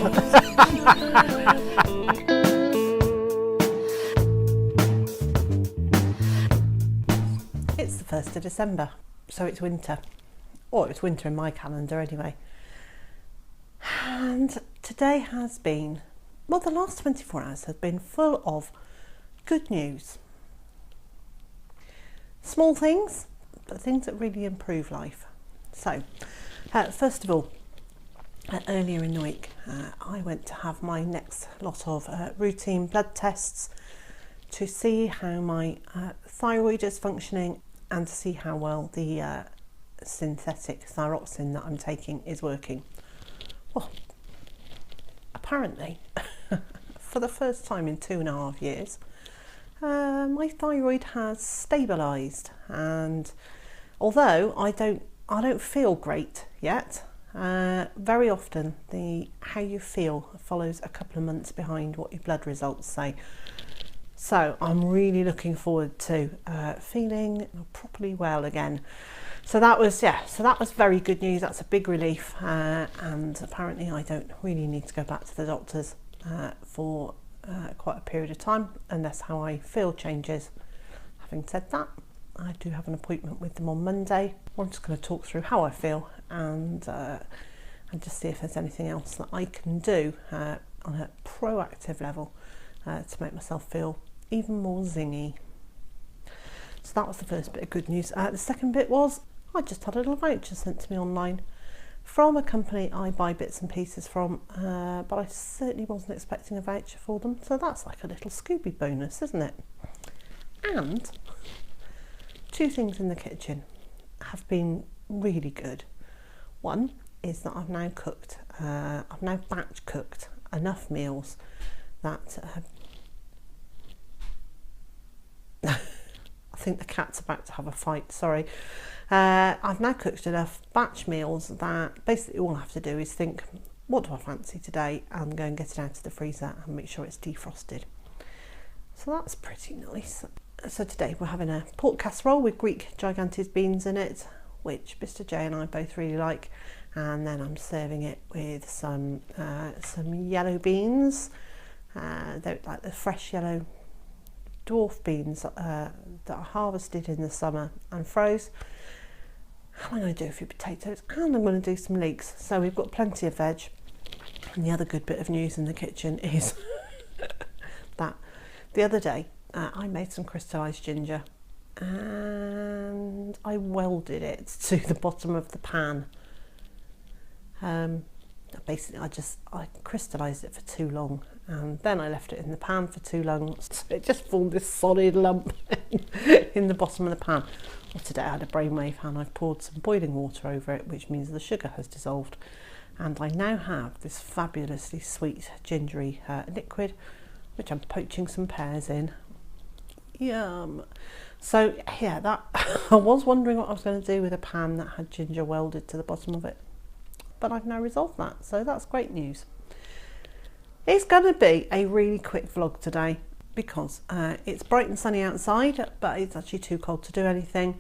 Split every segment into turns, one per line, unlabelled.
It's the 1st of December, so it's winter. Or it's winter in my calendar anyway. And today has been, well, the last 24 hours have been full of good news. Small things, but things that really improve life. So, first of all, earlier in the week, I went to have my next lot of routine blood tests to see how my thyroid is functioning and to see how well the synthetic thyroxine that I'm taking is working. Well, apparently, for the first time in 2.5 years, my thyroid has stabilised, and although I don't feel great yet, very often how you feel follows a couple of months behind what your blood results say. So I'm really looking forward to feeling properly well again. So that was very good news. That's a big relief, and apparently I don't really need to go back to the doctors for quite a period of time unless how I feel changes. Having said that, I do have an appointment with them on Monday. I'm just going to talk through how I feel and just see if there's anything else that I can do on a proactive level to make myself feel even more zingy. So that was the first bit of good news. The second bit was I just had a little voucher sent to me online from a company I buy bits and pieces from, but I certainly wasn't expecting a voucher for them, so that's like a little Scooby bonus, isn't it? And 2 things in the kitchen have been really good. One is that I've now batch cooked enough meals that I think the cat's about to have a fight, sorry. I've now cooked enough batch meals that basically all I have to do is think, what do I fancy today, and go and get it out of the freezer and make sure it's defrosted. So that's pretty nice. So today we're having a pork casserole with Greek gigantes beans in it, which Mr. J and I both really like, and then I'm serving it with some yellow beans. They're like the fresh yellow dwarf beans that I harvested in the summer and froze. And I'm going to do a few potatoes, and I'm going to do some leeks. So we've got plenty of veg. And the other good bit of news in the kitchen is that the other day I made some crystallised ginger and I welded it to the bottom of the pan. Basically I crystallised it for too long, and then I left it in the pan for too long, so it just formed this solid lump in the bottom of the pan. Well, today I had a brainwave and I've poured some boiling water over it, which means the sugar has dissolved, and I now have this fabulously sweet gingery liquid, which I'm poaching some pears in. Yum! So yeah, that I was wondering what I was going to do with a pan that had ginger welded to the bottom of it, but I've now resolved that, so that's great news. It's going to be a really quick vlog today because it's bright and sunny outside, but it's actually too cold to do anything.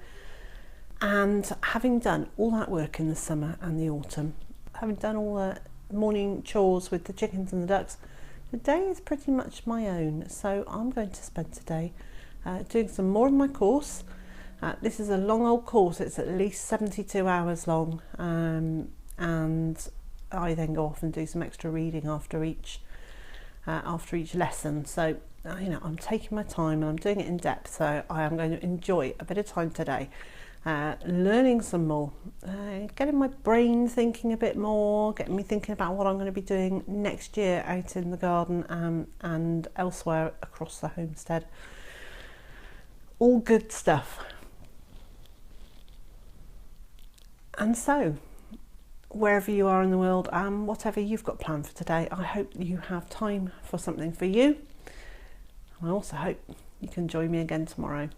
And having done all that work in the summer and the autumn, having done all the morning chores with the chickens and the ducks, the day is pretty much my own. So I'm going to spend today doing some more of my course. This is a long old course, it's at least 72 hours long, and I then go off and do some extra reading after each lesson. So I'm taking my time and I'm doing it in depth, so I am going to enjoy a bit of time today learning some more, getting my brain thinking a bit more, getting me thinking about what I'm going to be doing next year out in the garden and elsewhere across the homestead. All good stuff. And so, wherever you are in the world and whatever you've got planned for today, I hope you have time for something for you. I also hope you can join me again tomorrow.